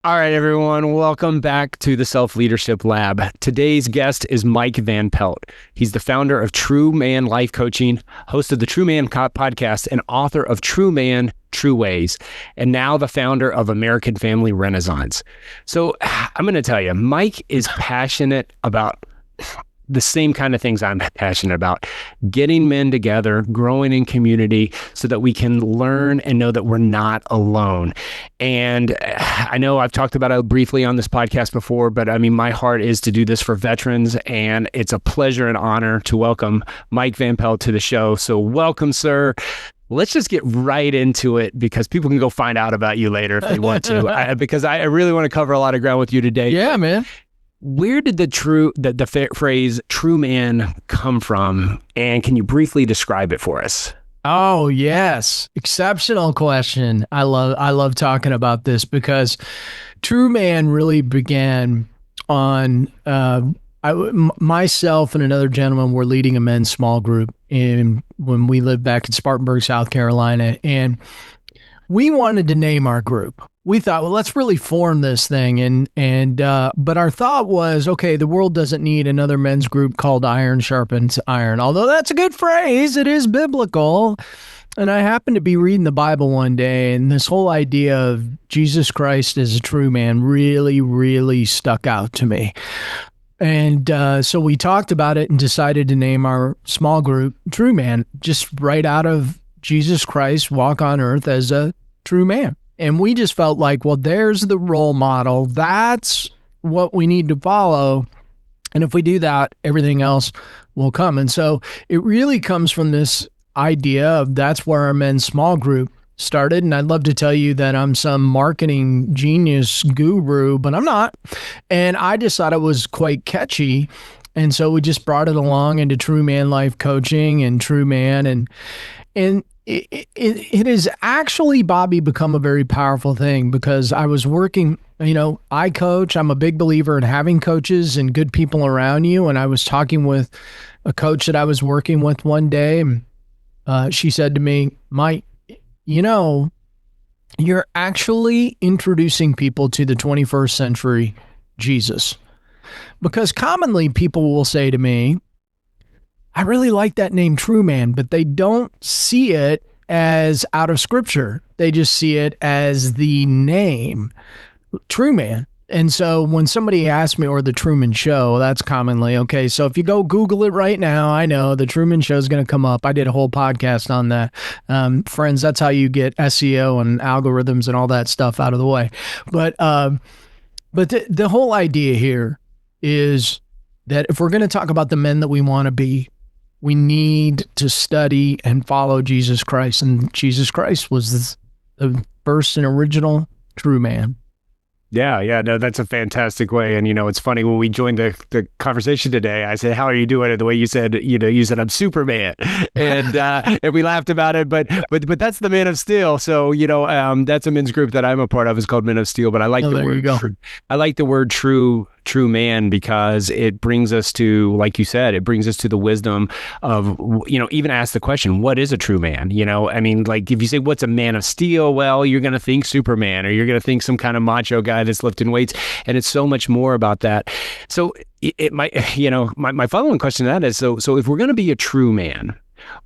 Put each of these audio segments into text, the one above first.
All right, everyone, welcome back to the Self Leadership Lab. Today's guest is Mike Van Pelt. He's the founder of True Man Life Coaching, host of the True Man podcast, and author of True Man, True Ways, and now the founder of American Family Renaissance. So I'm going to tell you, Mike is passionate about the same kind of things I'm passionate about, getting men together, growing in community so that we can learn and know that we're not alone. And I know I've talked about it briefly on this podcast before, but I mean, my heart is to do this for veterans, and it's a pleasure and honor to welcome Mike Van Pelt to the show. So welcome, sir. Let's just get right into it because people can go find out about you later if they want to, because I really want to cover a lot of ground with you today. Yeah, man. Where did the phrase true man come from? And can you briefly describe it for us? Oh, yes. Exceptional question. I love talking about this because true man really began on, myself and another gentleman were leading a men's small group when we lived back in Spartanburg, South Carolina. And we wanted to name our group. We thought, well, let's really form this thing. But our thought was, okay, the world doesn't need another men's group called Iron Sharpens Iron. Although that's a good phrase, it is biblical. And I happened to be reading the Bible one day, and this whole idea of Jesus Christ as a true man really, really stuck out to me. And so we talked about it and decided to name our small group True Man, just right out of Jesus Christ walk on earth as a true man. And we just felt like, well, there's the role model. That's what we need to follow. And if we do that, everything else will come. And so it really comes from this idea of that's where our men's small group started. And I'd love to tell you that I'm some marketing genius guru, but I'm not. And I just thought it was quite catchy. And so we just brought it along into True Man Life Coaching and True Man. And it has actually, Bobby, become a very powerful thing because I was working, I coach. I'm a big believer in having coaches and good people around you. And I was talking with a coach that I was working with one day. And she said to me, Mike, you're actually introducing people to the 21st century Jesus. Because commonly people will say to me, I really like that name True Man, but they don't see it as out of scripture. They just see it as the name True Man. And so when somebody asks me, or the Truman Show, that's commonly, okay, so if you go Google it right now, I know the Truman Show is going to come up. I did a whole podcast on that. Friends, that's how you get SEO and algorithms and all that stuff out of the way. But the whole idea here is that if we're going to talk about the men that we want to be, we need to study and follow Jesus Christ. And Jesus Christ was the first and original true man. Yeah, no, that's a fantastic way. And, it's funny when we joined the conversation today, I said, how are you doing? And the way you said, I'm Superman. And and we laughed about it, but that's the Man of Steel. So, that's a men's group that I'm a part of. It's called Men of Steel, but I like the word true. I like the word true man because it brings us to, like you said, it brings us to the wisdom of, even ask the question, what is a true man? Like if you say, what's a man of steel? Well, you're going to think Superman, or you're going to think some kind of macho guy that's lifting weights. And it's so much more about that. So it might, my following question to that is, so if we're going to be a true man,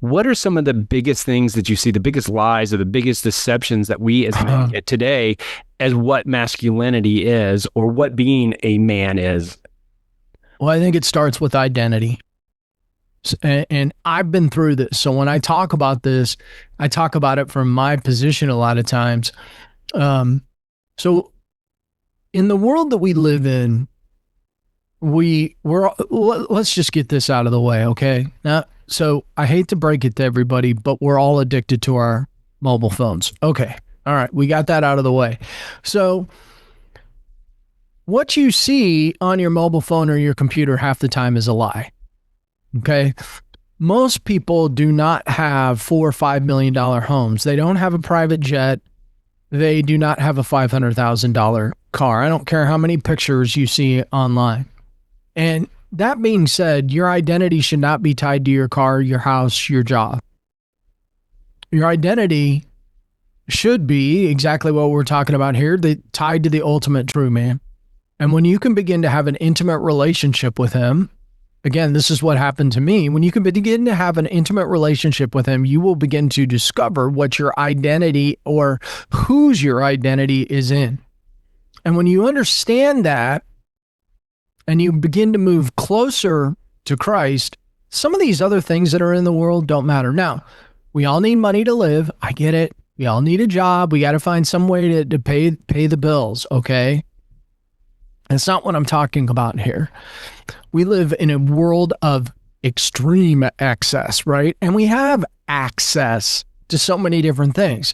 what are some of the biggest things that you see, the biggest lies or the biggest deceptions that we as men get today as what masculinity is or what being a man is? Well, I think it starts with identity. And I've been through this. So when I talk about this, I talk about it from my position a lot of times. So in the world that we live in, let's just get this out of the way, okay? Now, so I hate to break it to everybody, but we're all addicted to our mobile phones. Okay. All right. We got that out of the way. So what you see on your mobile phone or your computer half the time is a lie. Okay. Most people do not have $4 or $5 million homes. They don't have a private jet. They do not have a $500,000 car. I don't care how many pictures you see online. And that being said, your identity should not be tied to your car, your house, your job. Your identity should be exactly what we're talking about here, tied to the ultimate true man. And when you can begin to have an intimate relationship with him, again, this is what happened to me. When you can begin to have an intimate relationship with him, you will begin to discover what your identity or whose your identity is in. And when you understand that and you begin to move closer to Christ, some of these other things that are in the world don't matter. Now, we all need money to live. I get it. We all need a job. We got to find some way to pay the bills, okay? That's not what I'm talking about here. We live in a world of extreme access, right? And we have access to so many different things.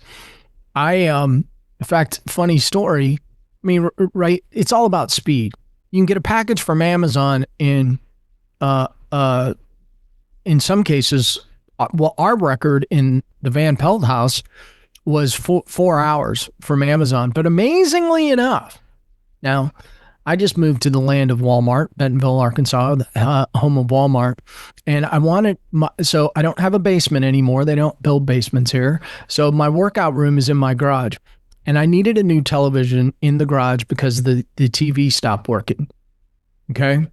In fact, funny story. I mean, right? It's all about speed. You can get a package from Amazon in some cases. Well, our record in the Van Pelt house was 4 hours from Amazon. But amazingly enough, now I just moved to the land of Walmart, Bentonville, Arkansas, the home of Walmart. And so I don't have a basement anymore. They don't build basements here. So my workout room is in my garage. And I needed a new television in the garage because the TV stopped working. Okay.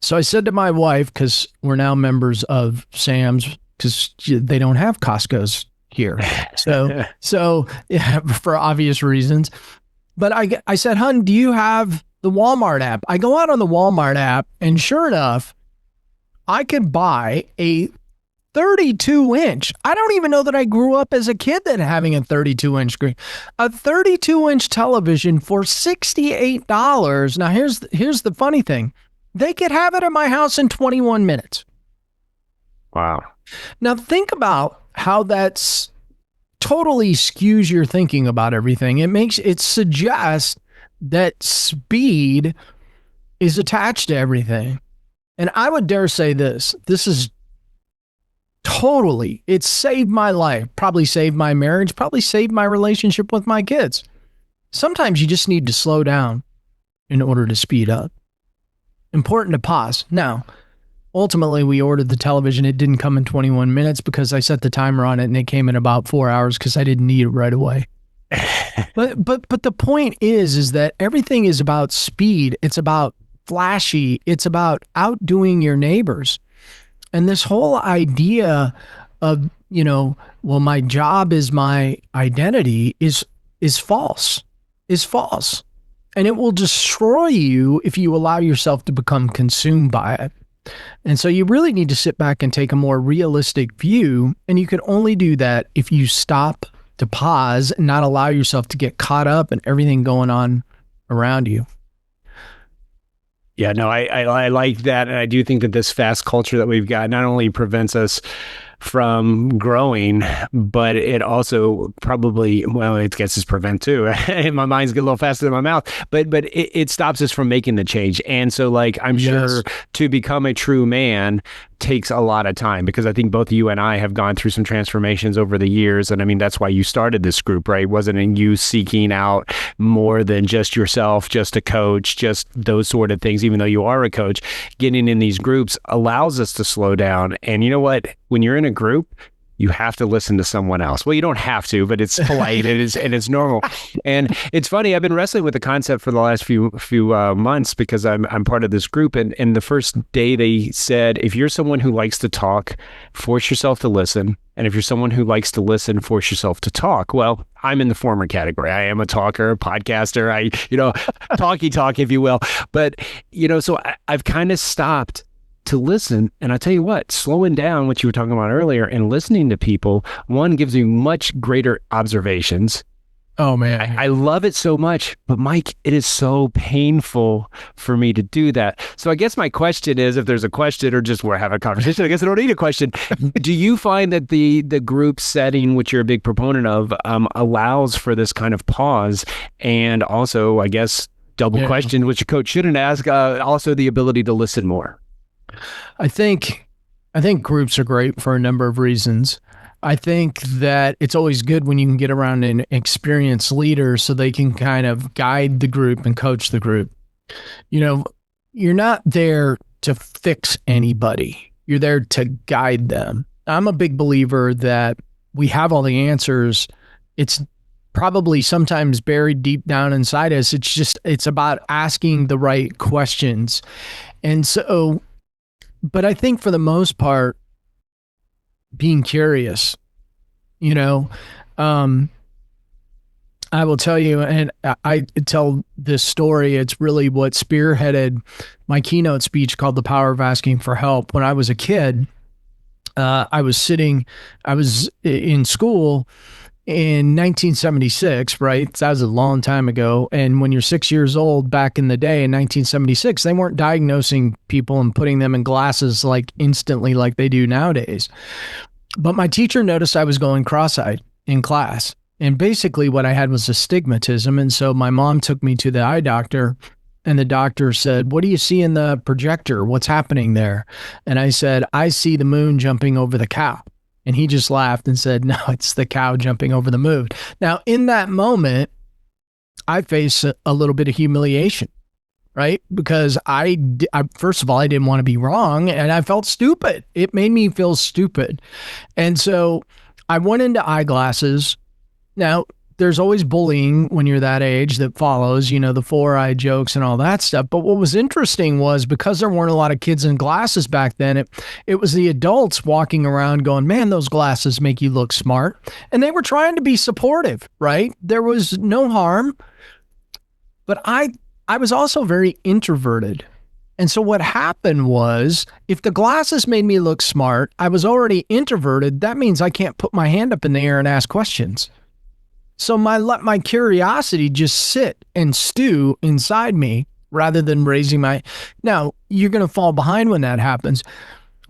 So I said to my wife, because we're now members of Sam's, because they don't have Costco's here. So yeah, for obvious reasons. But I said, hun, do you have the Walmart app? I go out on the Walmart app, and sure enough, I could buy a 32-inch. I don't even know that I grew up as a kid that having a 32-inch screen. A 32-inch television for $68. Now, here's the funny thing. They could have it at my house in 21 minutes. Wow. Now, think about how that's totally skews your thinking about everything. It suggests that speed is attached to everything. And I would dare say this is totally, it saved my life, probably saved my marriage, probably saved my relationship with my kids. Sometimes you just need to slow down in order to speed up. Important to pause. Now, ultimately, we ordered the television. It didn't come in 21 minutes because I set the timer on it and it came in about 4 hours because I didn't need it right away. But the point is that everything is about speed. It's about flashy. It's about outdoing your neighbors. And this whole idea of, well, my job is my identity is false. And it will destroy you if you allow yourself to become consumed by it. And so you really need to sit back and take a more realistic view. And you can only do that if you stop to pause and not allow yourself to get caught up in everything going on around you. Yeah, no, I like that. And I do think that this fast culture that we've got not only prevents us from growing, but it also probably, well, it gets us prevent too. And my mind's get a little faster than my mouth, but it stops us from making the change. And so like, I'm sure to become a true man takes a lot of time, because I think both you and I have gone through some transformations over the years. And I mean, that's why you started this group, right? Wasn't in you seeking out more than just yourself, just a coach, just those sort of things. Even though you are a coach, getting in these groups allows us to slow down. And you know what? When you're in a group, you have to listen to someone else. Well, you don't have to, but it's polite and it's normal. And it's funny. I've been wrestling with the concept for the last few months because I'm part of this group. And the first day they said, if you're someone who likes to talk, force yourself to listen. And if you're someone who likes to listen, force yourself to talk. Well, I'm in the former category. I am a talker, a podcaster. Talk, if you will. But so I've kind of stopped to listen. And I tell you what, slowing down, what you were talking about earlier, and listening to people, one, gives you much greater observations. Oh man. I love it so much, but Mike, it is so painful for me to do that. So I guess my question is, if there's a question, or just we're having a conversation, I guess I don't need a question. Do you find that the group setting, which you're a big proponent of, allows for this kind of pause? And also, I guess, double question, which a coach shouldn't ask, also the ability to listen more? I think groups are great for a number of reasons. I think that it's always good when you can get around an experienced leader so they can kind of guide the group and coach the group. You're not there to fix anybody. You're there to guide them. I'm a big believer that we have all the answers It's probably sometimes buried deep down inside us. It's about asking the right questions. And so, but I think for the most part, being curious, you know, um, I will tell you, and I tell this story. It's really what spearheaded my keynote speech called The Power of Asking for Help. When I was a kid, I was in school in 1976, right? That was a long time ago. And when you're 6 years old back in the day in 1976, they weren't diagnosing people and putting them in glasses like instantly like they do nowadays. But my teacher noticed I was going cross-eyed in class. And basically what I had was astigmatism. And so my mom took me to the eye doctor, and the doctor said, "What do you see in the projector? What's happening there?" And I said, "I see the moon jumping over the cow." And he just laughed and said, "No, it's the cow jumping over the moon." Now, in that moment, I faced a little bit of humiliation, right? Because first of all, I didn't want to be wrong, and I felt stupid. It made me feel stupid. And so I went into eyeglasses. Now, there's always bullying when you're that age that follows, the four-eye jokes and all that stuff. But what was interesting was, because there weren't a lot of kids in glasses back then, it was the adults walking around going, "Man, those glasses make you look smart." And they were trying to be supportive, right? There was no harm. But I was also very introverted. And so what happened was, if the glasses made me look smart, I was already introverted. That means I can't put my hand up in the air and ask questions. So let my curiosity just sit and stew inside me rather than raising my. Now, you're going to fall behind when that happens.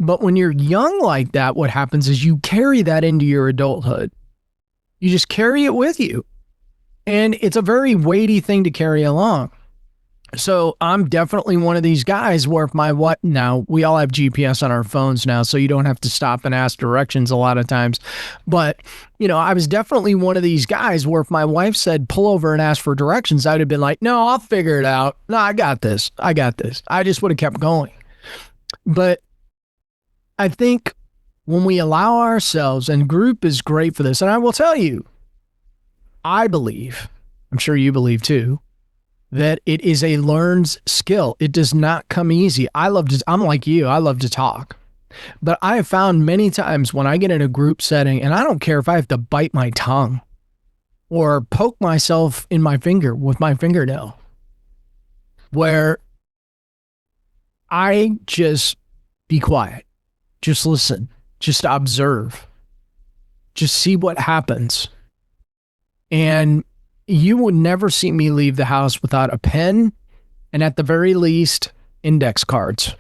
But when you're young like that, what happens is you carry that into your adulthood. You just carry it with you. And it's a very weighty thing to carry along. So I'm definitely one of these guys where now we all have GPS on our phones now, so you don't have to stop and ask directions a lot of times. But, I was definitely one of these guys where if my wife said, "Pull over and ask for directions," I'd have been like, "No, I'll figure it out. No, I got this. I got this." I just would have kept going. But I think when we allow ourselves, and group is great for this, and I will tell you, I believe, I'm sure you believe too, that it is a learned skill. It does not come easy. I'm like you, I love to talk. But I have found many times when I get in a group setting, and I don't care if I have to bite my tongue or poke myself in my finger with my fingernail, where I just be quiet, just listen, just observe, just see what happens. And you would never see me leave the house without a pen and, at the very least, index cards.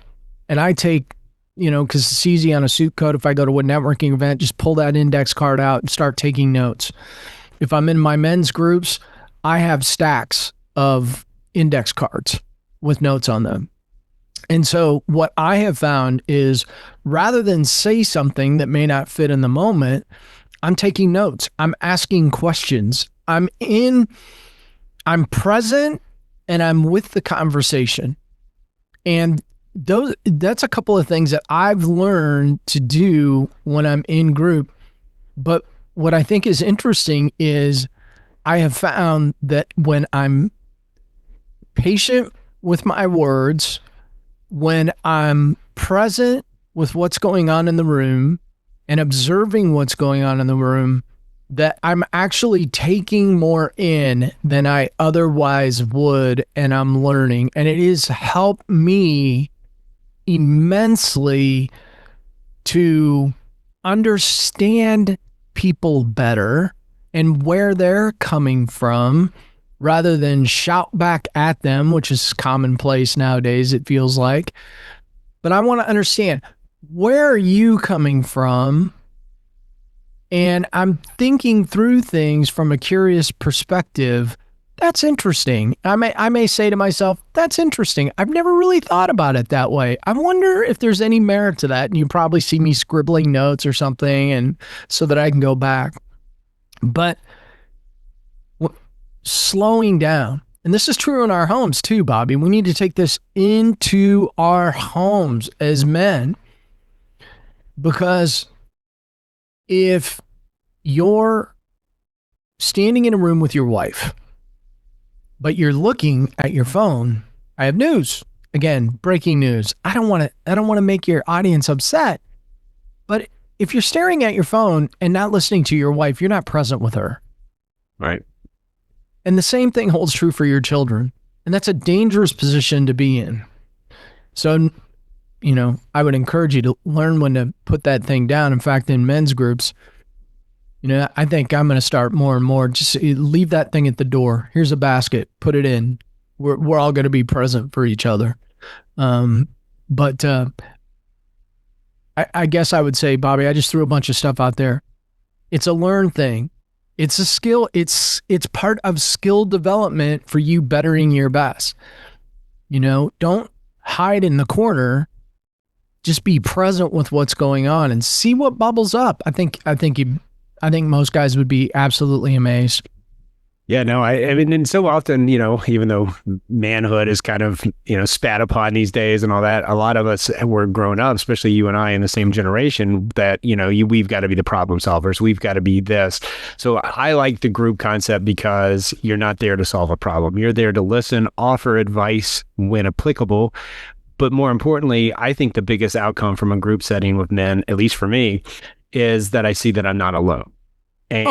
And I take, because it's easy on a suit coat. If I go to a networking event, just pull that index card out and start taking notes. If I'm in my men's groups, I have stacks of index cards with notes on them. And so what I have found is, rather than say something that may not fit in the moment, I'm taking notes. I'm asking questions. I'm present, and I'm with the conversation. And that's a couple of things that I've learned to do when I'm in group. But what I think is interesting is, I have found that when I'm patient with my words, when I'm present with what's going on in the room and observing what's going on in the room, that I'm actually taking more in than I otherwise would, and I'm learning. And it has helped me immensely to understand people better and where they're coming from, rather than shout back at them, which is commonplace nowadays, it feels like. But I want to understand, where are you coming from? And I'm thinking through things from a curious perspective. That's interesting. I may say to myself, "That's interesting. I've never really thought about it that way. I wonder if there's any merit to that." And you probably see me scribbling notes or something, and so that I can go back. But slowing down, and this is true in our homes too, Bobby. We need to take this into our homes as men, because if your standing in a room with your wife, but you're looking at your phone. I have news. Again, breaking news. I don't want to make your audience upset. But if you're staring at your phone and not listening to your wife, you're not present with her. Right. And the same thing holds true for your children. And that's a dangerous position to be in. So, I would encourage you to learn when to put that thing down. In fact, in men's groups, I think I'm going to start more and more. Just leave that thing at the door. Here's a basket. Put it in. We're all going to be present for each other. But I guess I would say, Bobby, I just threw a bunch of stuff out there. It's a learned thing. It's a skill. It's part of skill development for you bettering your best. Don't hide in the corner. Just be present with what's going on and see what bubbles up. I think most guys would be absolutely amazed. Yeah, no, I mean, and so often, even though manhood is kind of, spat upon these days and all that, a lot of us were growing up, especially you and I in the same generation, that, we've got to be the problem solvers. We've got to be this. So I like the group concept because you're not there to solve a problem. You're there to listen, offer advice when applicable. But more importantly, I think the biggest outcome from a group setting with men, at least for me, is that I see that I'm not alone. And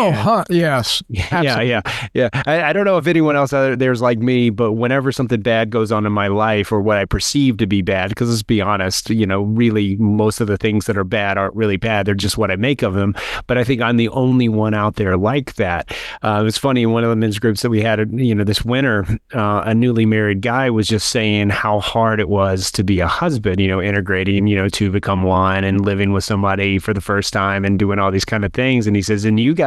yes. Yeah. I don't know if anyone else out there's like me, but whenever something bad goes on in my life, or what I perceive to be bad, because let's be honest, really most of the things that are bad aren't really bad. They're just what I make of them. But I think I'm the only one out there like that. It was funny, in one of the men's groups that we had, this winter, a newly married guy was just saying how hard it was to be a husband, integrating, to become one and living with somebody for the first time and doing all these kind of things. And he says, and you guys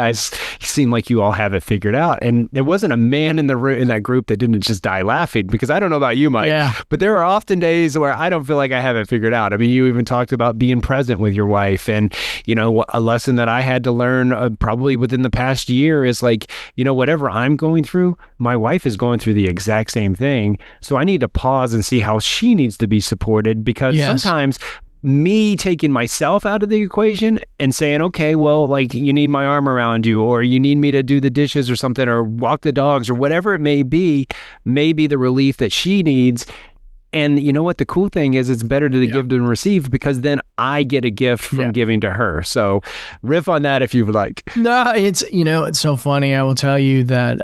seem like you all have it figured out. And there wasn't a man in that group that didn't just die laughing, because I don't know about you, Mike, but there are often days where I don't feel like I have it figured out. I mean, you even talked about being present with your wife, and a lesson that I had to learn probably within the past year is like, whatever I'm going through, my wife is going through the exact same thing. So I need to pause and see how she needs to be supported, because sometimes me taking myself out of the equation and saying, okay, well, like, you need my arm around you, or you need me to do the dishes or something, or walk the dogs, or whatever it may be the relief that she needs. And you know what? The cool thing is, it's better to give than receive, because then I get a gift from giving to her. So riff on that if you would like. No, it's so funny. I will tell you that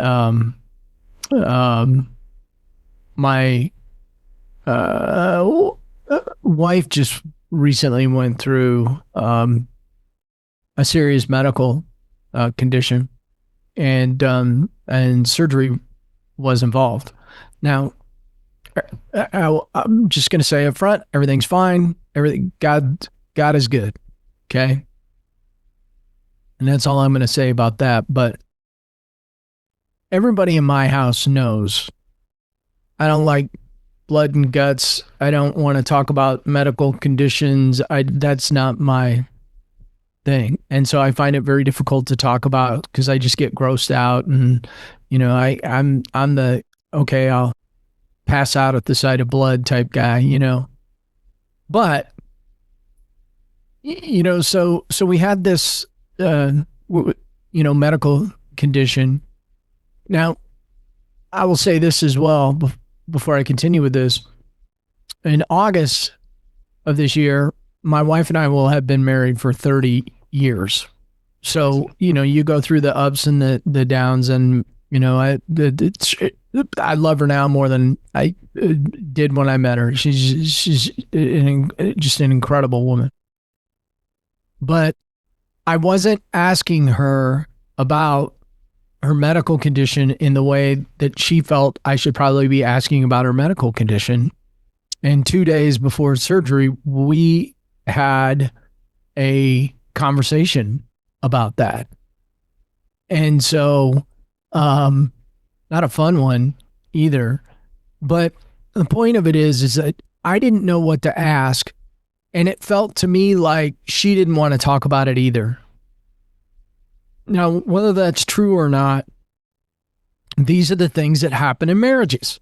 my wife just recently went through a serious medical condition, and surgery was involved. Now, I'm just going to say up front, everything's fine. God is good. Okay. And that's all I'm going to say about that. But everybody in my house knows I don't like blood and guts. I don't want to talk about medical conditions. That's not my thing. And so I find it very difficult to talk about, because I just get grossed out. And, I'm the, okay, I'll pass out at the sight of blood type guy, But, so we had this, medical condition. Now, I will say this as well before I continue with this. In August of this year, my wife and I will have been married for 30 years. So, you go through the ups and the downs, and, I love her now more than I did when I met her. She's just an incredible woman. But I wasn't asking her about her medical condition in the way that she felt I should probably be asking about her medical condition. And 2 days before surgery, we had a conversation about that. And so, not a fun one either, but the point of it is that I didn't know what to ask. And it felt to me like she didn't want to talk about it either. Now, whether that's true or not, these are the things that happen in marriages,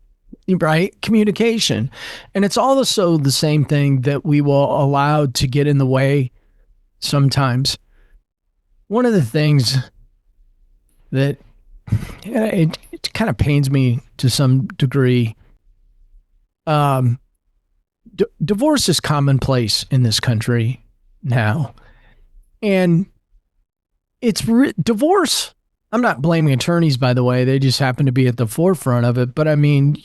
right? Communication. And it's also the same thing that we will allow to get in the way sometimes. One of the things that it kind of pains me to some degree. Divorce is commonplace in this country now. And divorce. I'm not blaming attorneys, by the way. They just happen to be at the forefront of it. But I mean,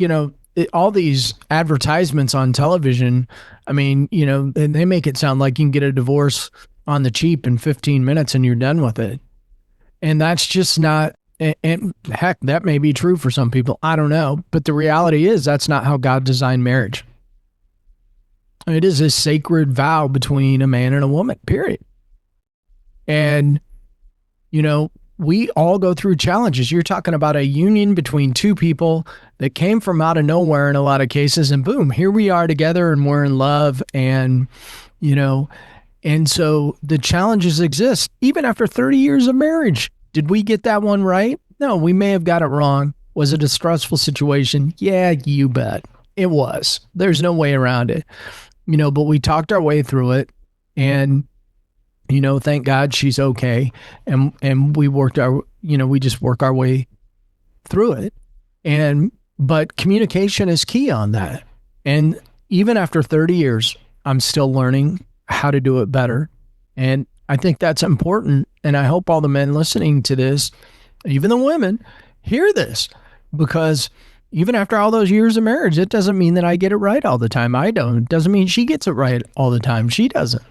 all these advertisements on television, I mean, they make it sound like you can get a divorce on the cheap in 15 minutes and you're done with it. And that's just not, and heck, that may be true for some people. I don't know. But the reality is that's not how God designed marriage. It is a sacred vow between a man and a woman, period. And, we all go through challenges. You're talking about a union between two people that came from out of nowhere in a lot of cases, and boom, here we are together and we're in love. And, and so the challenges exist even after 30 years of marriage. Did we get that one right? No, we may have got it wrong. Was it a stressful situation? Yeah, you bet. It was. There's no way around it. But we talked our way through it, and thank God she's okay. And we we just work our way through it. But communication is key on that. And even after 30 years, I'm still learning how to do it better. And I think that's important. And I hope all the men listening to this, even the women, hear this, because even after all those years of marriage, it doesn't mean that I get it right all the time. I don't. It doesn't mean she gets it right all the time. She doesn't.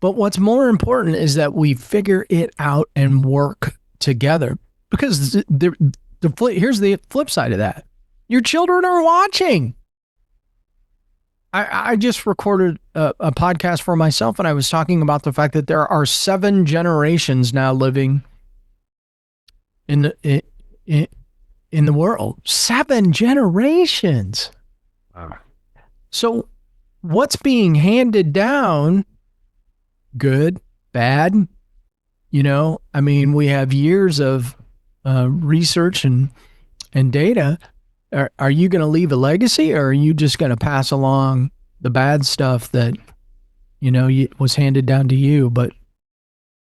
But what's more important is that we figure it out and work together, because here's the flip side of that. Your children are watching. I just recorded a podcast for myself, and I was talking about the fact that there are 7 generations now living in the world. 7 generations. Wow. So what's being handed down, good, bad, I mean, we have years of research and data. Are you going to leave a legacy, or are you just going to pass along the bad stuff that, was handed down to you? But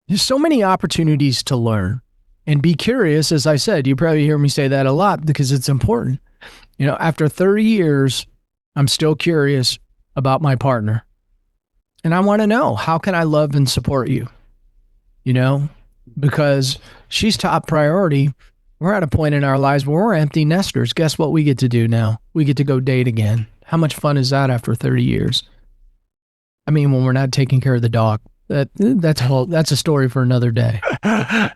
there's so many opportunities to learn and be curious. As I said, you probably hear me say that a lot because it's important. After 30 years, I'm still curious about my partner. And I want to know, how can I love and support you? Because she's top priority. We're at a point in our lives where we're empty nesters. Guess what we get to do now? We get to go date again. How much fun is that after 30 years? I mean, when we're not taking care of the dog. That's a story for another day.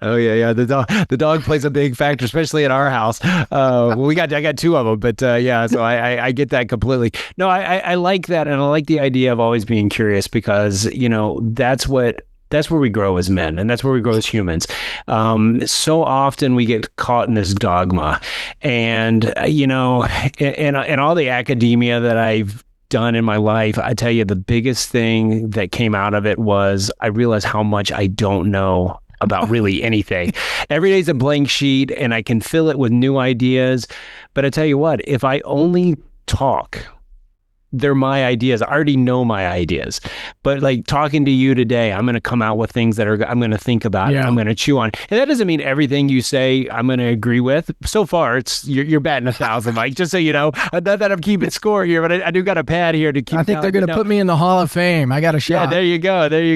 Oh yeah. The dog plays a big factor, especially at our house. I got 2 of them, but so I get that completely. No, I like that, and I like the idea of always being curious, because that's where we grow as men, and that's where we grow as humans. So often we get caught in this dogma, and in all the academia that I've done in my life, I tell you, the biggest thing that came out of it was I realized how much I don't know about really anything. Every day's a blank sheet, and I can fill it with new ideas. But I tell you what, if I only talk, they're my ideas. I already know my ideas. But like talking to you today, I'm going to come out with things that I'm going to think about. Yeah. I'm going to chew on. And that doesn't mean everything you say I'm going to agree with. So far, you're batting 1,000, Mike, just so you know. Not that I'm keeping score here, but I do got a pad here to keep. I think they're going to put me in the Hall of Fame. I got a shot. Yeah, there you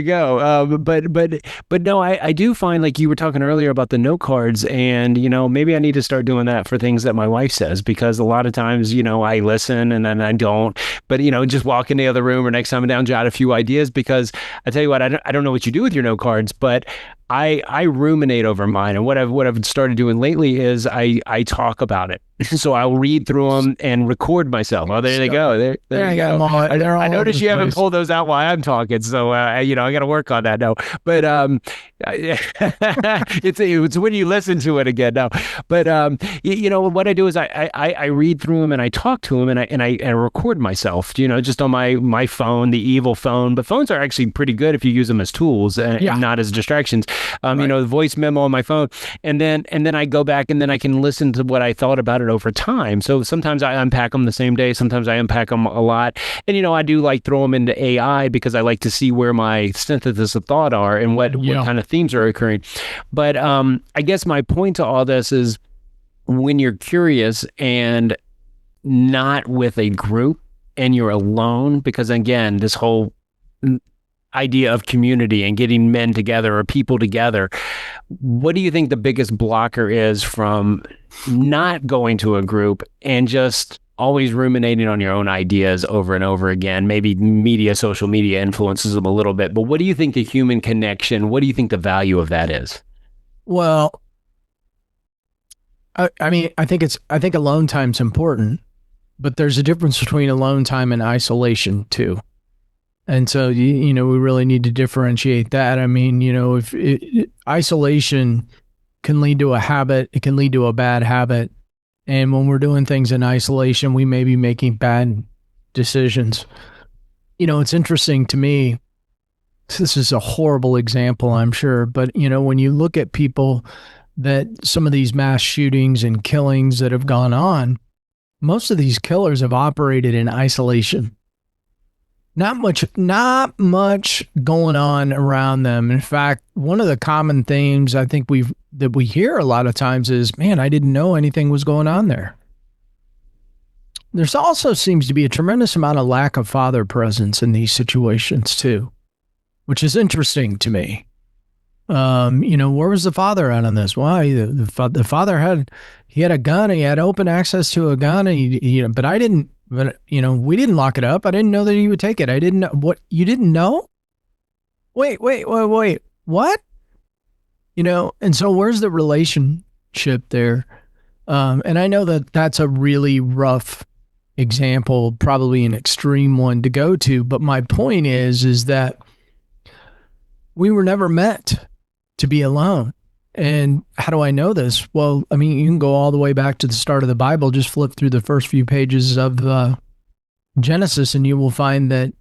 go. But no, I do find, like you were talking earlier about the note cards, and, maybe I need to start doing that for things that my wife says, because a lot of times, I listen and then I don't. But, just walk in the other room, or next time I'm down, jot a few ideas, because I tell you what, I don't know what you do with your note cards, but I ruminate over mine. And what I've started doing lately is I talk about it. So I'll read through them and record myself. Oh, there they go. There you go. I noticed you haven't pulled those out while I'm talking. So, I got to work on that now. But it's when you listen to it again now. But, what I do is I read through them and I talk to them, and I record myself, just on my phone, the evil phone. But phones are actually pretty good if you use them as tools and not as distractions. Right. The voice memo on my phone. And then I go back, and then I can listen to what I thought about it over time. So sometimes I unpack them the same day. Sometimes I unpack them a lot. And, I do like throw them into AI because I like to see where my synthesis of thought are and what kind of themes are occurring. But I guess my point to all this is when you're curious and not with a group and you're alone, because again, this whole idea of community and getting men together or people together, what do you think the biggest blocker is from not going to a group and just always ruminating on your own ideas over and over again? Maybe social media influences them a little bit, but what do you think the human connection, what do you think the value of that is? Well, I mean, I think alone time's important, but there's a difference between alone time and isolation too. And so, we really need to differentiate that. I mean, if isolation can lead to a habit, it can lead to a bad habit. And when we're doing things in isolation, we may be making bad decisions. It's interesting to me. This is a horrible example, I'm sure. But, when you look at people that some of these mass shootings and killings that have gone on, most of these killers have operated in isolation. Not much going on around them. In fact, one of the common themes I think that we hear a lot of times is, man, I didn't know anything was going on there. There's also seems to be a tremendous amount of lack of father presence in these situations too, which is interesting to me. Where was the father out on this? Why the father had a gun, he had open access to a gun, and but I didn't. But, we didn't lock it up. I didn't know that he would take it. I didn't know. What? You didn't know? Wait. What? And so where's the relationship there? And I know that that's a really rough example, probably an extreme one to go to. But my point is that we were never meant to be alone. And how do I know this? Well, I mean, you can go all the way back to the start of the Bible, just flip through the first few pages of Genesis, and you will find that,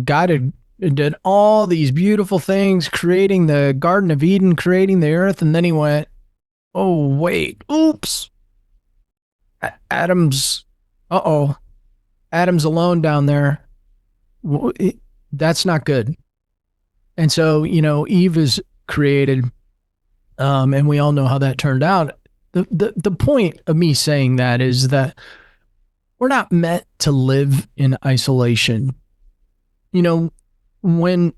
God did all these beautiful things, creating the Garden of Eden, creating the earth, and then he went, oh, wait, oops. Adam's alone down there. That's not good. And so, Eve is created. And we all know how that turned out. The point of me saying that is that we're not meant to live in isolation. When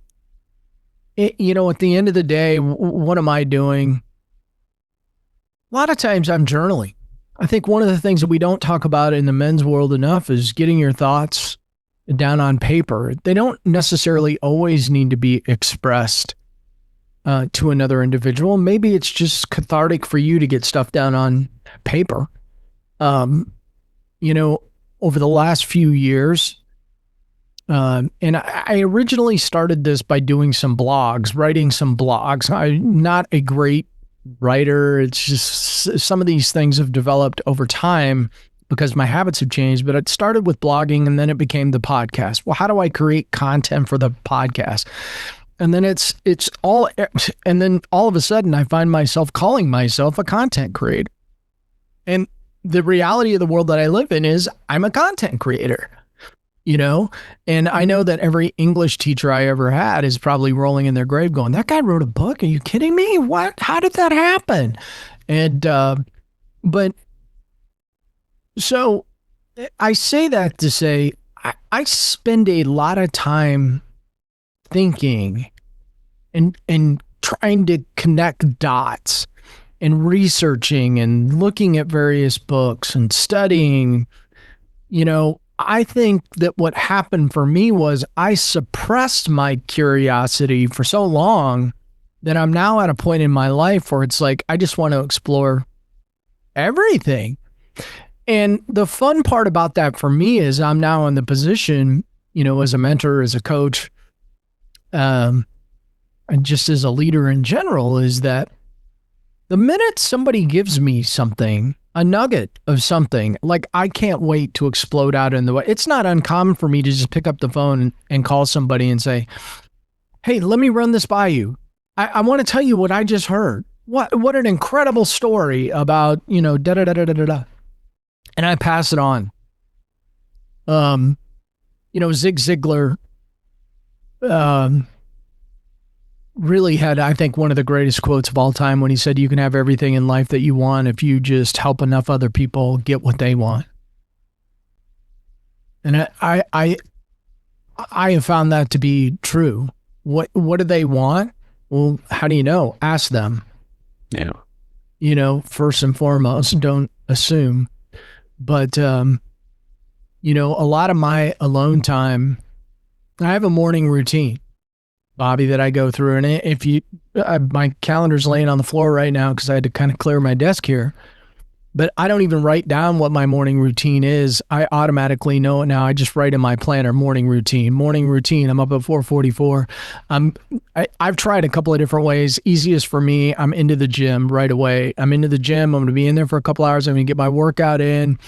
at the end of the day, what am I doing? A lot of times I'm journaling. I think one of the things that we don't talk about in the men's world enough is getting your thoughts down on paper. They don't necessarily always need to be expressed to another individual. Maybe it's just cathartic for you to get stuff down on paper. Over the last few years, and I originally started this by doing some blogs, writing some blogs. I'm not a great writer. It's just some of these things have developed over time because my habits have changed, but it started with blogging and then it became the podcast. Well, how do I create content for the podcast? And then and then all of a sudden I find myself calling myself a content creator. And the reality of the world that I live in is I'm a content creator, and I know that every English teacher I ever had is probably rolling in their grave going, that guy wrote a book. Are you kidding me? What? How did that happen? And, but so I say that to say, I spend a lot of time thinking and trying to connect dots and researching and looking at various books and studying. I think that what happened for me was I suppressed my curiosity for so long that I'm now at a point in my life where it's like, I just want to explore everything. And the fun part about that for me is I'm now in the position, as a mentor, as a coach, and just as a leader in general, is that the minute somebody gives me something, a nugget of something, like I can't wait to explode out in the way. It's not uncommon for me to just pick up the phone and call somebody and say, hey, let me run this by you. I want to tell you what I just heard. What an incredible story about, da da da da da da. and I pass it on. Zig Ziglar really had, I think, one of the greatest quotes of all time when he said, "You can have everything in life that you want if you just help enough other people get what they want." And I have found that to be true. What do they want? Well, how do you know? Ask them. Yeah. First and foremost, don't assume. But a lot of my alone time, I have a morning routine, Bobby, that I go through. And if my calendar's laying on the floor right now because I had to kind of clear my desk here, but I don't even write down what my morning routine is. I automatically know it now. I just write in my planner, morning routine. I'm up at 4:44. I've tried a couple of different ways. Easiest for me, I'm into the gym right away. I'm into the gym. I'm going to be in there for a couple hours. I'm going to get my workout in.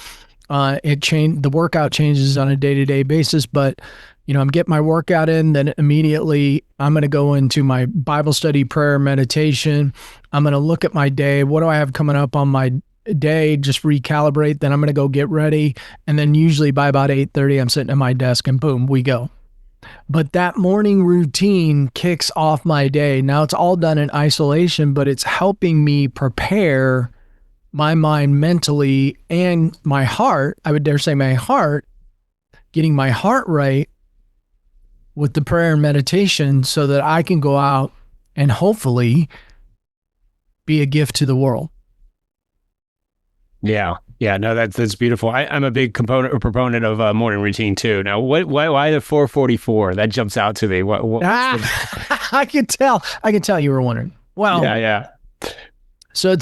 The workout changes on a day-to-day basis, but I'm getting my workout in, then immediately I'm going to go into my Bible study, prayer, meditation. I'm going to look at my day. What do I have coming up on my day? Just recalibrate. Then I'm going to go get ready. And then usually by about 8:30, I'm sitting at my desk and boom, we go. But that morning routine kicks off my day. Now it's all done in isolation, but it's helping me prepare my mind mentally and my heart. I would dare say my heart, getting my heart right with the prayer and meditation so that I can go out and hopefully be a gift to the world. Yeah. Yeah. No, that's beautiful. I'm a big proponent of morning routine too. Now, why the 4:44? That jumps out to me. I could tell you were wondering. Well, yeah. So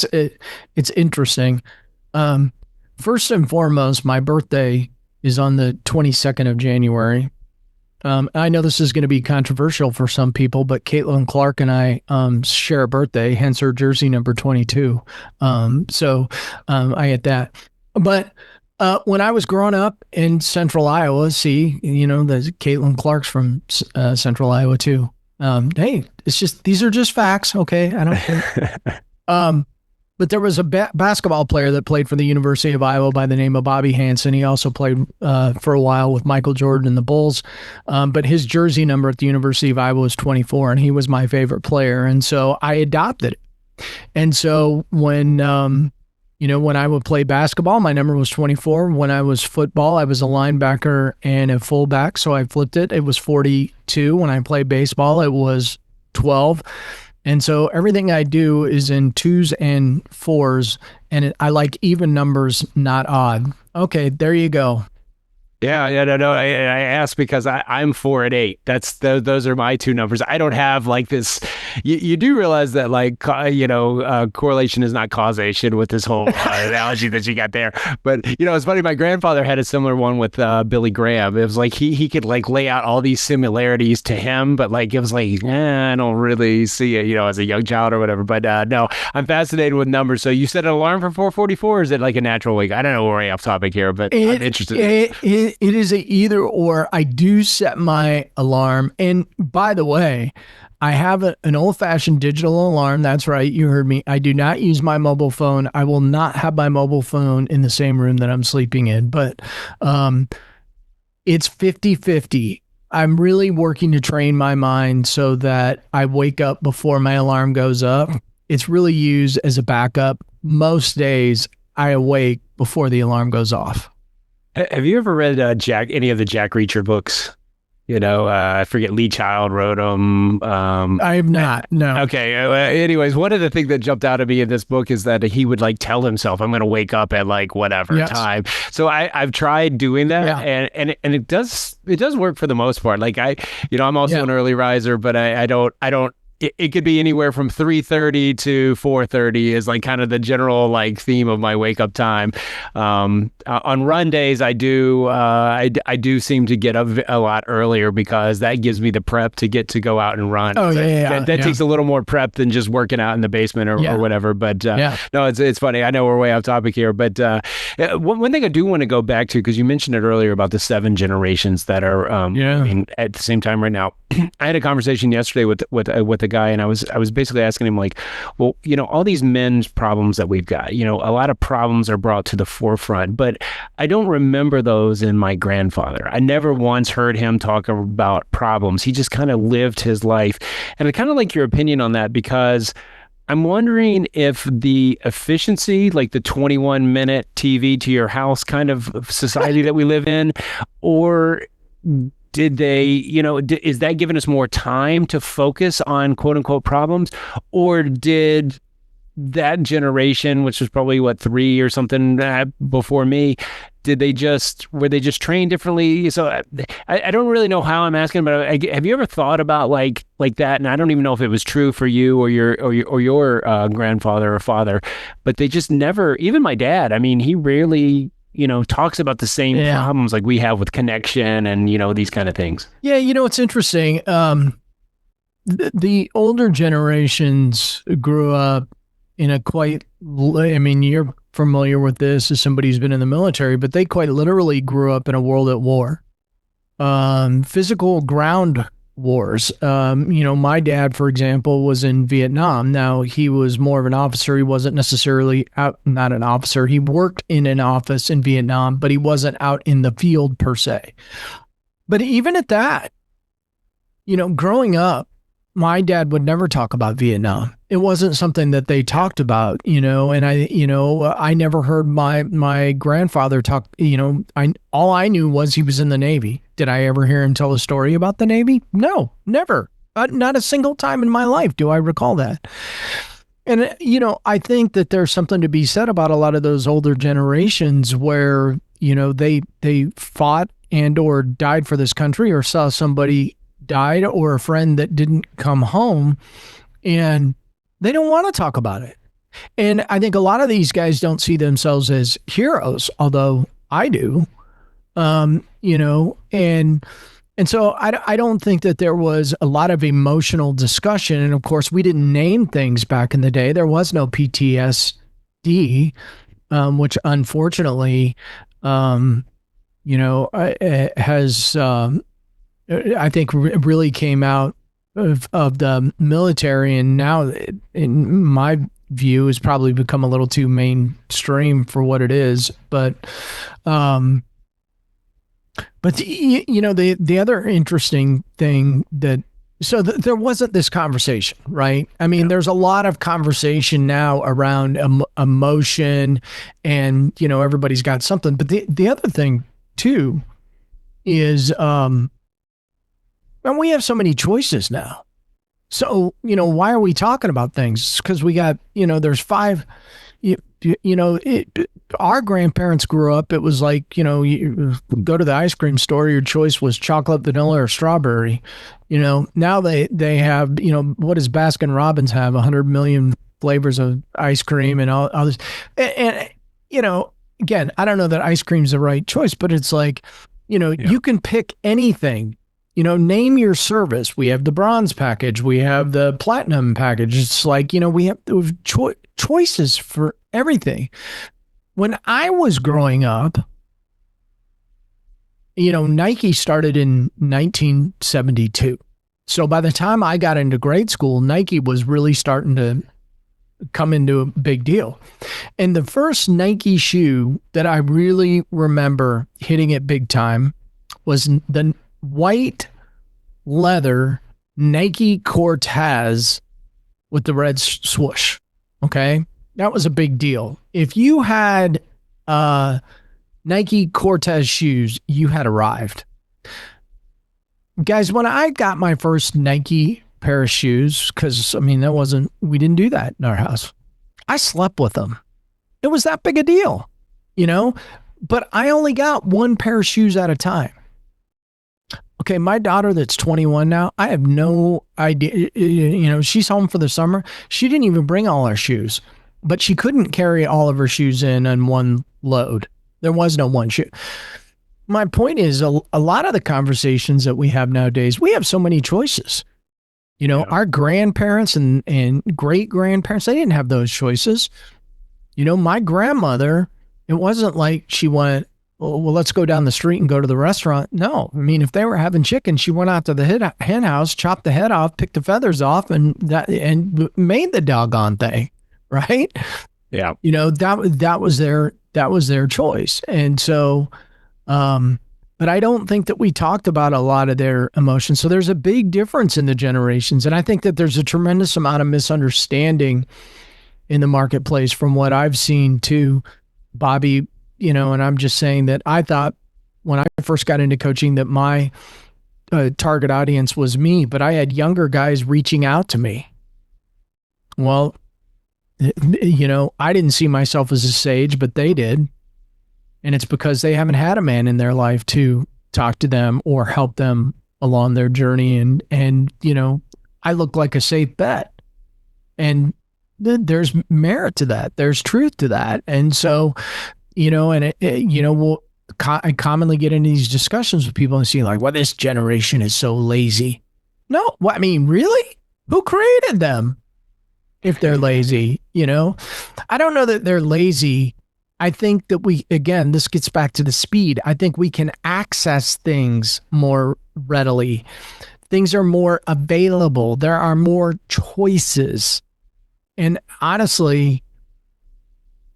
it's interesting. First and foremost, my birthday is on the 22nd of January. I know this is going to be controversial for some people, but Caitlin Clark and I share a birthday, hence her jersey number 22. So I get that. But when I was growing up in Central Iowa, the Caitlin Clark's from Central Iowa too. Hey, these are just facts, okay? I don't think. But there was a basketball player that played for the University of Iowa by the name of Bobby Hansen. He also played for a while with Michael Jordan and the Bulls. But his jersey number at the University of Iowa was 24, and he was my favorite player. And so I adopted it. And so when I would play basketball, my number was 24. When I was football, I was a linebacker and a fullback, so I flipped it. It was 42. When I played baseball, it was 12. And so everything I do is in 2s and 4s, and I like even numbers, not odd. Okay, there you go. Yeah, no. I asked because I'm 4 and 8. Those are my two numbers. I don't have like this. You do realize that correlation is not causation with this whole analogy that you got there. But it's funny. My grandfather had a similar one with Billy Graham. It was like he could like lay out all these similarities to him, but like it was like I don't really see it, as a young child or whatever. But no, I'm fascinated with numbers. So you set an alarm for 4:44, or is it like a natural wake? I don't know. We're way off topic here, but I'm interested. It is a either or. I do set my alarm. And by the way, I have an old-fashioned digital alarm. That's right. You heard me. I do not use my mobile phone. I will not have my mobile phone in the same room that I'm sleeping in. But it's 50-50. I'm really working to train my mind so that I wake up before my alarm goes up. It's really used as a backup. Most days, I awake before the alarm goes off. Have you ever read any of the Jack Reacher books? I forget, Lee Child wrote them. I have not, no. Okay. Anyways, one of the things that jumped out at me in this book is that he would like tell himself, I'm going to wake up at like whatever time. So I've tried doing that, and it does work for the most part. Like I'm also an early riser, but I don't. It could be anywhere from 3:30 to 4:30 is like kind of the general like theme of my wake up time. On run days, I do seem to get up a lot earlier because that gives me the prep to go out and run. Oh that takes a little more prep than just working out in the basement or whatever. But no, it's funny. I know we're way off topic here, but one thing I do want to go back to, because you mentioned it earlier about the 7 generations that are at the same time right now. I had a conversation yesterday with a guy, and I was basically asking him like, well, all these men's problems that we've got, a lot of problems are brought to the forefront, but I don't remember those in my grandfather. I never once heard him talk about problems. He just kind of lived his life. And I kind of like your opinion on that, because I'm wondering if the efficiency, like the 21-minute TV to your house kind of society that we live in, or did they, is that giving us more time to focus on quote unquote problems, or did that generation, which was probably 3 or something before me, were they just trained differently? So I don't really know how I'm asking, but have you ever thought about like that? And I don't even know if it was true for you or your grandfather or father, but they just never, even my dad, I mean, he rarely, talks about the same problems like we have with connection and, these kind of things. Yeah. It's interesting. The older generations grew up in a you're familiar with this as somebody who's been in the military, but they quite literally grew up in a world at war. Physical ground wars. My dad, for example, was in Vietnam. Now, he was more of an officer. He wasn't necessarily not an officer. He worked in an office in Vietnam, but he wasn't out in the field per se. But even at that, growing up, my dad would never talk about Vietnam. It wasn't something that they talked about, and I never heard my grandfather talk, all I knew was he was in the Navy. Did I ever hear him tell a story about the Navy? No, never. Not a single time in my life do I recall that. And, I think that there's something to be said about a lot of those older generations where, they fought and or died for this country, or saw somebody died or a friend that didn't come home, and they don't want to talk about it. And I think a lot of these guys don't see themselves as heroes, although I do, and so I don't think that there was a lot of emotional discussion. And of course, we didn't name things back in the day. There was no PTSD, which unfortunately, has, I think really came out of the military, and now, in my view, has probably become a little too mainstream for what it is. But the other interesting thing there wasn't this conversation, right? I mean, there's a lot of conversation now around emotion, and everybody's got something. But the other thing too is, and we have so many choices now. So, why are we talking about things? Because we got, there's 5, our grandparents grew up, it was like, you go to the ice cream store, your choice was chocolate, vanilla, or strawberry. Now they have, what does Baskin Robbins have? 100 million flavors of ice cream and all this. And again, I don't know that ice cream's the right choice, but it's like, you can pick anything. Name your service. We have the bronze package. We have the platinum package. It's like, we have choices for everything. When I was growing up, Nike started in 1972. So by the time I got into grade school, Nike was really starting to come into a big deal. And the first Nike shoe that I really remember hitting it big time was the white leather Nike Cortez with the red swoosh. Okay. That was a big deal. If you had Nike Cortez shoes, you had arrived. Guys, when I got my first Nike pair of shoes, because we didn't do that in our house. I slept with them. It was that big a deal, but I only got one pair of shoes at a time. Okay, my daughter that's 21 now, I have no idea. She's home for the summer. She didn't even bring all our shoes, but she couldn't carry all of her shoes in one load. There was no one shoe. My point is, a lot of the conversations that we have nowadays, we have so many choices. Our grandparents and great-grandparents, they didn't have those choices. My grandmother, it wasn't like she went, well, let's go down the street and go to the restaurant. No, I mean, if they were having chicken, she went out to the hen house, chopped the head off, picked the feathers off, and made the doggone thing, right? Yeah. That was their choice. And so, but I don't think that we talked about a lot of their emotions. So there's a big difference in the generations. And I think that there's a tremendous amount of misunderstanding in the marketplace from what I've seen too, Bobby, and I'm just saying that I thought when I first got into coaching that my target audience was me, but I had younger guys reaching out to me. Well, I didn't see myself as a sage, but they did. And it's because they haven't had a man in their life to talk to them or help them along their journey. And I look like a safe bet. And there's merit to that. There's truth to that. And so, I commonly get into these discussions with people and see like, well, this generation is so lazy. No, I mean, really? Who created them if they're lazy? I don't know that they're lazy. I think that this gets back to the speed. I think we can access things more readily. Things are more available. There are more choices. And honestly,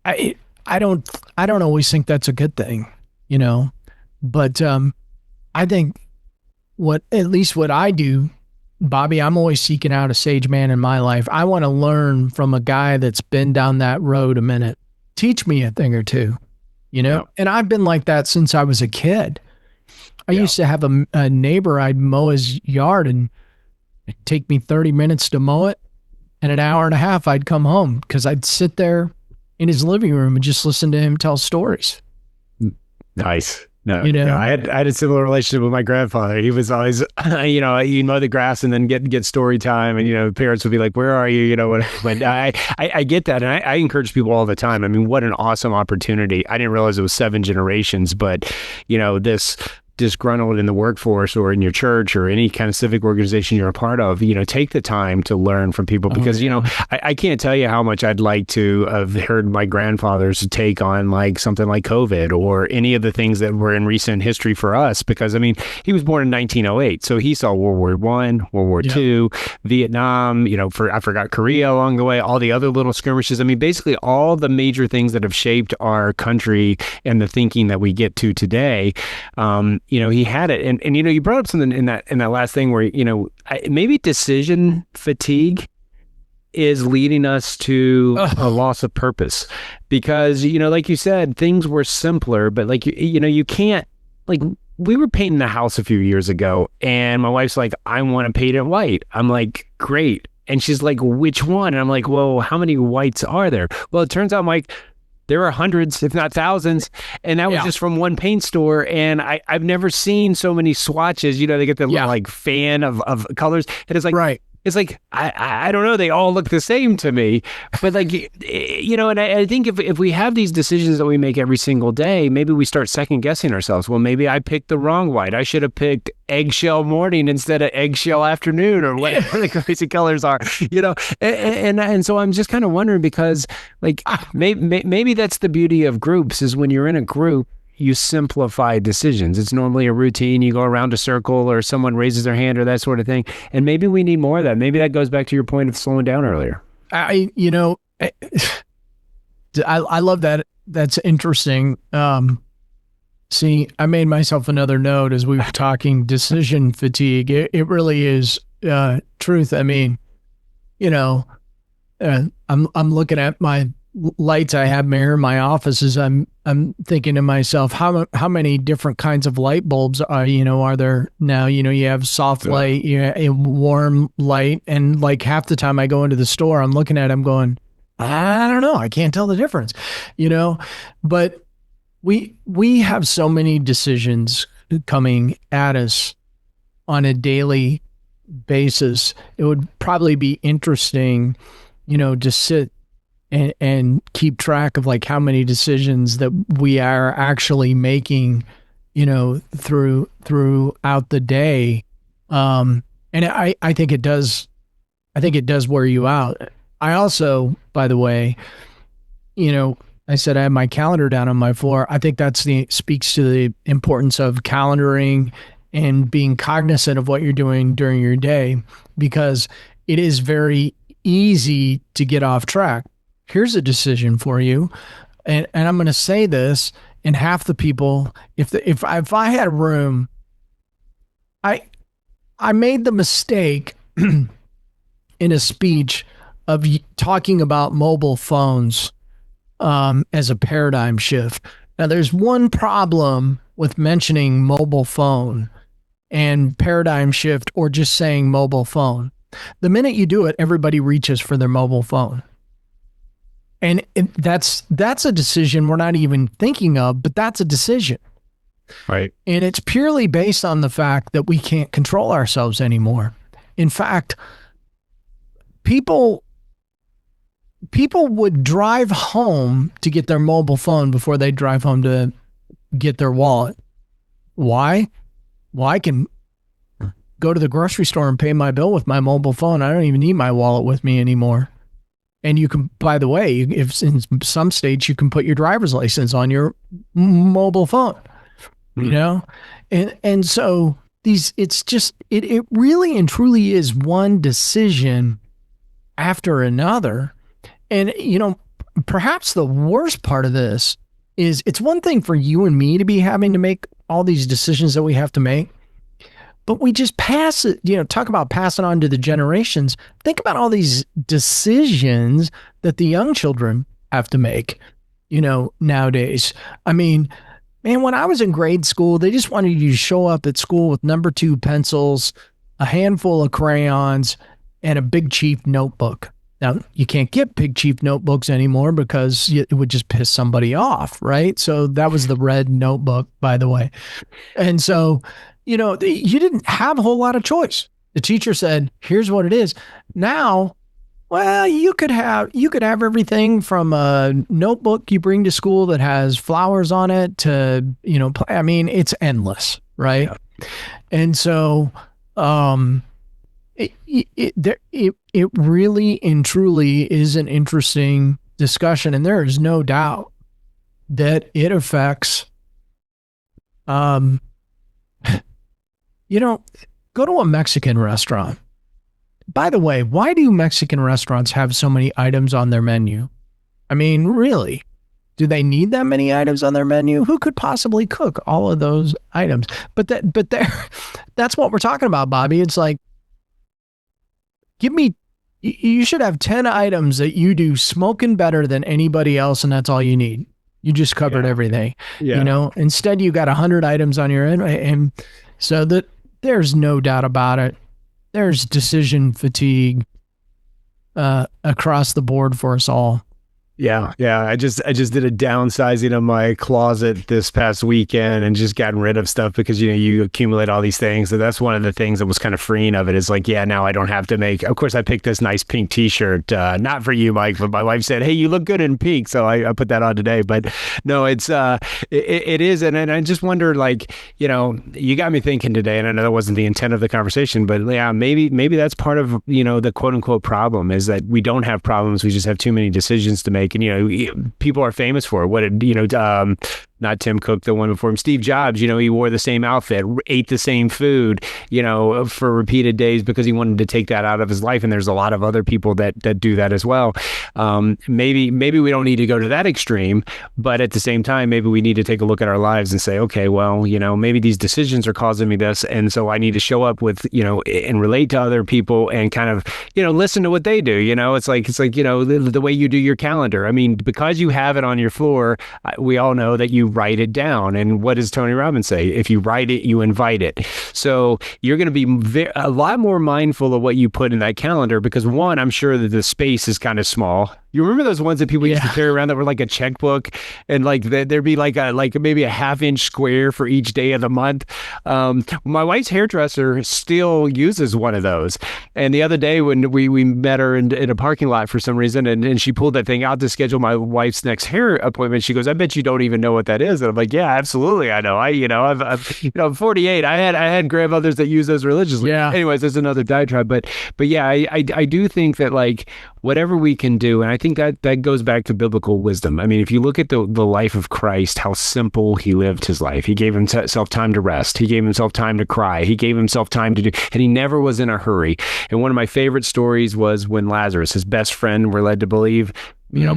I don't always think that's a good thing, but I think at least what I do, Bobby, I'm always seeking out a sage man in my life. I want to learn from a guy that's been down that road a minute. Teach me a thing or two, Yeah. And I've been like that since I was a kid. I used to have a neighbor. I'd mow his yard and it'd take me 30 minutes to mow it. And an hour and a half, I'd come home because I'd sit there in his living room and just listen to him tell stories. Nice. No, I had a similar relationship with my grandfather. He was always, you'd mow the grass and then get story time. And, parents would be like, where are you? When I get that. And I encourage people all the time. I mean, what an awesome opportunity. I didn't realize it was 7 generations, but, this disgruntled in the workforce or in your church or any kind of civic organization you're a part of, take the time to learn from people because, I can't tell you how much I'd like to have heard my grandfather's take on like something like COVID or any of the things that were in recent history for us. Because I mean, he was born in 1908. So he saw World War I, World War II, Vietnam, I forgot Korea along the way, all the other little skirmishes. I mean, basically all the major things that have shaped our country and the thinking that we get to today. He had it. And you brought up something in that last thing where, maybe decision fatigue is leading us to a loss of purpose because, like you said, things were simpler, but like, you can't, like, we were painting the house a few years ago and my wife's like, I want to paint it white. I'm like, great. And she's like, which one? And I'm like, well, how many whites are there? Well, it turns out, Mike, there are hundreds, if not thousands. And that was just from one paint store. And I've never seen so many swatches. They get the little like fan of colors. And it's like, right. It's like, I don't know. They all look the same to me. But like, and I think if we have these decisions that we make every single day, maybe we start second guessing ourselves. Well, maybe I picked the wrong white. I should have picked eggshell morning instead of eggshell afternoon or whatever the crazy colors are, and so I'm just kind of wondering because like, maybe that's the beauty of groups is when you're in a group, you simplify decisions. It's normally a routine. You go around a circle or someone raises their hand or that sort of thing. And maybe we need more of that. Maybe that goes back to your point of slowing down earlier. I love that. That's interesting. See, I made myself another note as we were talking decision fatigue. It really is truth. I mean, I'm looking at my lights I have here in my office as I'm thinking to myself, how many different kinds of light bulbs are there now? You have soft light, a warm light, and like half the time I go into the store, I'm looking at them going, I don't know, I can't tell the difference, but we have so many decisions coming at us on a daily basis. It would probably be interesting, to sit and keep track of like how many decisions that we are actually making, throughout the day. And I think it does wear you out. I also, by the way, I said I have my calendar down on my floor. I think speaks to the importance of calendaring and being cognizant of what you're doing during your day, because it is very easy to get off track. Here's a decision for you. And I'm going to say this, and half the people, if I had a room, I made the mistake in a speech of talking about mobile phones as a paradigm shift. Now, there's one problem with mentioning mobile phone and paradigm shift, or just saying mobile phone. The minute you do it, everybody reaches for their mobile phone. And that's a decision we're not even thinking of, but that's a decision. Right. And it's purely based on the fact that we can't control ourselves anymore. In fact, people would drive home to get their mobile phone before they drive home to get their wallet. Why? Well, I can go to the grocery store and pay my bill with my mobile phone. I don't even need my wallet with me anymore. And you can, by the way, if in some states you can put your driver's license on your mobile phone, you know? And so it's just, it really and truly is one decision after another. And, you know, perhaps the worst part of this is, it's one thing for you and me to be having to make all these decisions that we have to make, but we just pass it, you know, talk about passing on to the generations. Think about all these decisions that the young children have to make, you know, nowadays. I mean, man, when I was in grade school, they just wanted you to show up at school with number 2 pencils, a handful of crayons, and a Big Chief notebook. Now, you can't get Big Chief notebooks anymore because it would just piss somebody off, right? So that was the red notebook, by the way. And so, you know, you didn't have a whole lot of choice. The teacher said, here's what it is. Now, well, you could have everything from a notebook you bring to school that has flowers on it to, you know, I mean, it's endless, right? Yeah. And so, it really and truly is an interesting discussion, and there is no doubt that it affects, you know, go to a Mexican restaurant. By the way, why do Mexican restaurants have so many items on their menu? I mean, really, do they need that many items on their menu? Who could possibly cook all of those items? But that's what we're talking about, Bobby. It's like, you should have 10 items that you do smoking better than anybody else, and that's all you need. You just covered everything, you know? Instead, you got 100 items on your end, and so that there's no doubt about it. There's decision fatigue across the board for us all. Yeah. I just did a downsizing of my closet this past weekend and just gotten rid of stuff because, you know, you accumulate all these things. So that's one of the things that was kind of freeing of it, is like, yeah, now I don't have to make, of course I picked this nice pink t-shirt, not for you, Mike, but my wife said, hey, you look good in pink. So I put that on today, but no, it's, it is. And I just wonder, like, you know, you got me thinking today, and I know that wasn't the intent of the conversation, but yeah, maybe that's part of, you know, the quote unquote problem, is that we don't have problems. We just have too many decisions to make. And, you know, people are famous for it. What did, you know, not Tim Cook, the one before him, Steve Jobs, you know, he wore the same outfit, ate the same food, you know, for repeated days because he wanted to take that out of his life. And there's a lot of other people that do that as well. Maybe we don't need to go to that extreme, but at the same time, maybe we need to take a look at our lives and say, okay, well, you know, maybe these decisions are causing me this. And so I need to show up with, you know, and relate to other people and kind of, you know, listen to what they do. You know, it's like, you know, the way you do your calendar. I mean, because you have it on your floor, we all know that you write it down. And what does Tony Robbins say? If you write it, you invite it. So you're going to be a lot more mindful of what you put in that calendar, because one, I'm sure that the space is kind of small. You remember those ones that people used to carry around that were like a checkbook, and like there'd be like maybe a half-inch square for each day of the month. My wife's hairdresser still uses one of those. And the other day when we met her in a parking lot for some reason, and she pulled that thing out to schedule my wife's next hair appointment, she goes, I bet you don't even know what that is. And I'm like, yeah, absolutely, I know. I'm 48. I had grandmothers that use those religiously. Yeah. Anyways, there's another diatribe, but yeah, I do think that, like, whatever we can do, and I think think that goes back to biblical wisdom. I mean, if you look at the life of Christ, how simple he lived his life. He gave himself time to rest. He gave himself time to cry. He gave himself time to do, and he never was in a hurry. And one of my favorite stories was when Lazarus, his best friend, we're led to believe,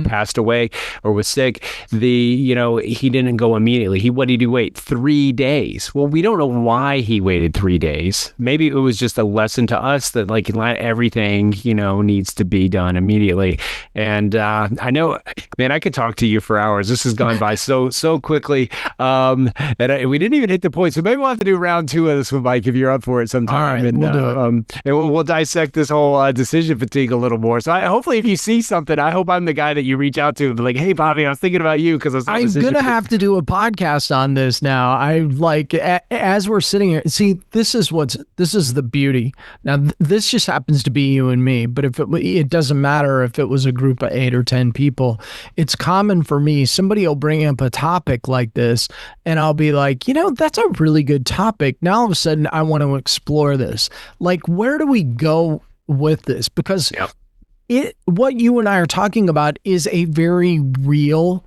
passed away or was sick. He didn't go immediately. What did he wait? 3 days. Well, we don't know why he waited 3 days. Maybe it was just a lesson to us that like not everything, needs to be done immediately. And I know, man, I could talk to you for hours. This has gone by so quickly. And we didn't even hit the point. So maybe we'll have to do round 2 of this one, Mike, if you're up for it sometime. All right, and we'll do it. And we'll dissect this whole decision fatigue a little more. So hopefully if you see something, I hope I'm the guy that you reach out to and be like, hey, Bobby, I was thinking about you because I'm going to have to do a podcast on this now. As we're sitting here, see, this is the beauty. Now, this just happens to be you and me, but if it doesn't matter if it was a group of 8 or 10 people, it's common for me. Somebody will bring up a topic like this and I'll be like, that's a really good topic. Now, all of a sudden, I want to explore this. Like, where do we go with this? Because what you and I are talking about is a very real,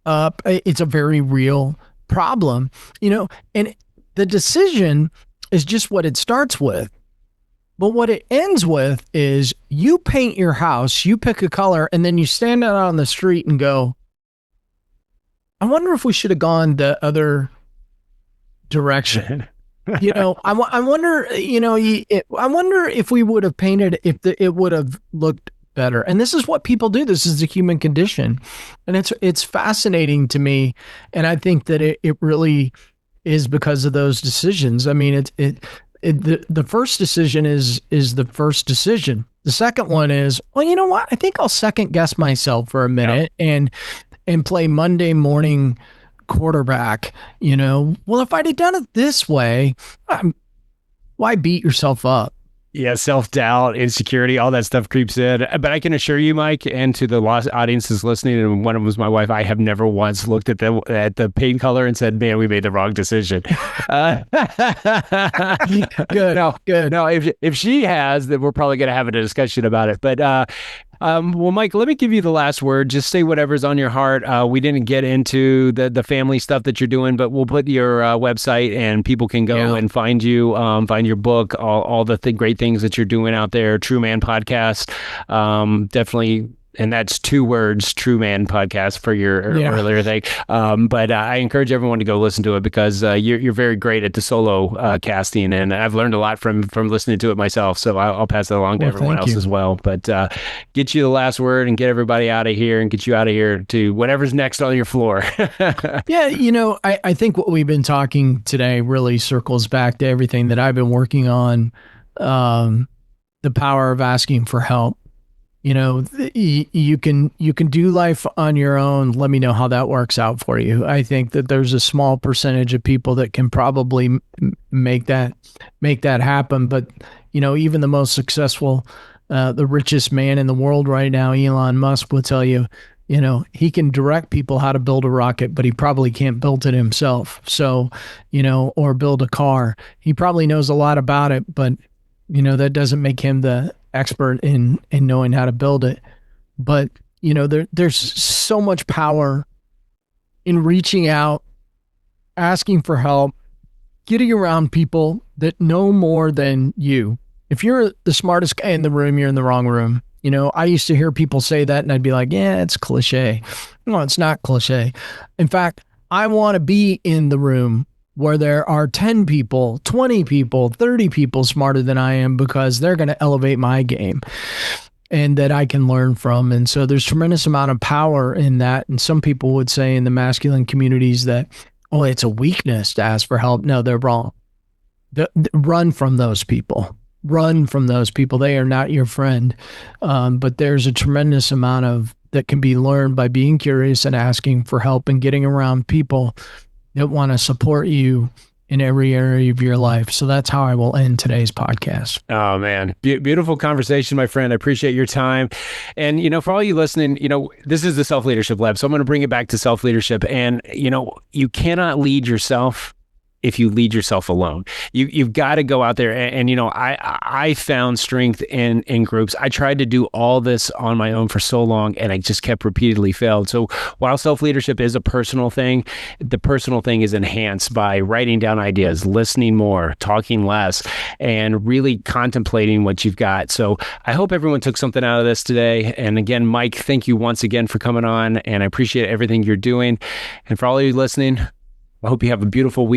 it's a very real problem, and the decision is just what it starts with. But what it ends with is you paint your house, you pick a color, and then you stand out on the street and go, I wonder if we should have gone the other direction. I wonder, I wonder if we would have painted, it would have looked better. And this is what people do. This is the human condition. And it's fascinating to me. And I think that it really is because of those decisions. I mean, the first decision is the first decision. The second one is, well, you know what? I think I'll second guess myself for a minute and play Monday morning quarterback. Well, if I'd have done it this way, why beat yourself up? Yeah, self-doubt, insecurity, all that stuff creeps in. But I can assure you, Mike, and to the audiences listening, and one of them was my wife, I have never once looked at the paint color and said, man, we made the wrong decision. Good. No, if she has, then we're probably going to have a discussion about it. But well, Mike, let me give you the last word. Just say whatever's on your heart. We didn't get into the family stuff that you're doing, but we'll put your website and people can go and find you, find your book, all the great things that you're doing out there. True Man Podcast, definitely. And that's 2 words, True Man Podcast for your earlier thing. But I encourage everyone to go listen to it because you're very great at the solo casting, and I've learned a lot from listening to it myself. So I'll pass it along to everyone else as well. But get you the last word and get everybody out of here and get you out of here to whatever's next on your floor. Yeah, I think what we've been talking today really circles back to everything that I've been working on, the power of asking for help. You can do life on your own. Let me know how that works out for you. I think that there's a small percentage of people that can probably make that happen. But, even the most successful, the richest man in the world right now, Elon Musk, will tell you, he can direct people how to build a rocket, but he probably can't build it himself. So, or build a car. He probably knows a lot about it, but, that doesn't make him the expert in knowing how to build it. But there's so much power in reaching out, asking for help, getting around people that know more than you. If you're the smartest guy in the room, you're in the wrong room. I used to hear people say that and I'd be like, yeah, it's cliche. No, it's not cliche. In fact, I want to be in the room where there are 10 people, 20 people, 30 people smarter than I am because they're going to elevate my game and that I can learn from. And so there's tremendous amount of power in that. And some people would say in the masculine communities that, oh, it's a weakness to ask for help. No, they're wrong. Run from those people. Run from those people. They are not your friend. But there's a tremendous amount that can be learned by being curious and asking for help and getting around people that want to support you in every area of your life. So that's how I will end today's podcast. Oh, man. Beautiful conversation, my friend. I appreciate your time. And, for all you listening, this is the Self-Leadership Lab. So I'm going to bring it back to self-leadership. And, you cannot lead yourself if you lead yourself alone. You've got to go out there and I found strength in groups. I tried to do all this on my own for so long, and I just kept repeatedly failed. So while self-leadership is a personal thing, the personal thing is enhanced by writing down ideas, listening more, talking less, and really contemplating what you've got. So I hope everyone took something out of this today. And again, Mike, thank you once again for coming on, and I appreciate everything you're doing. And for all of you listening, I hope you have a beautiful week.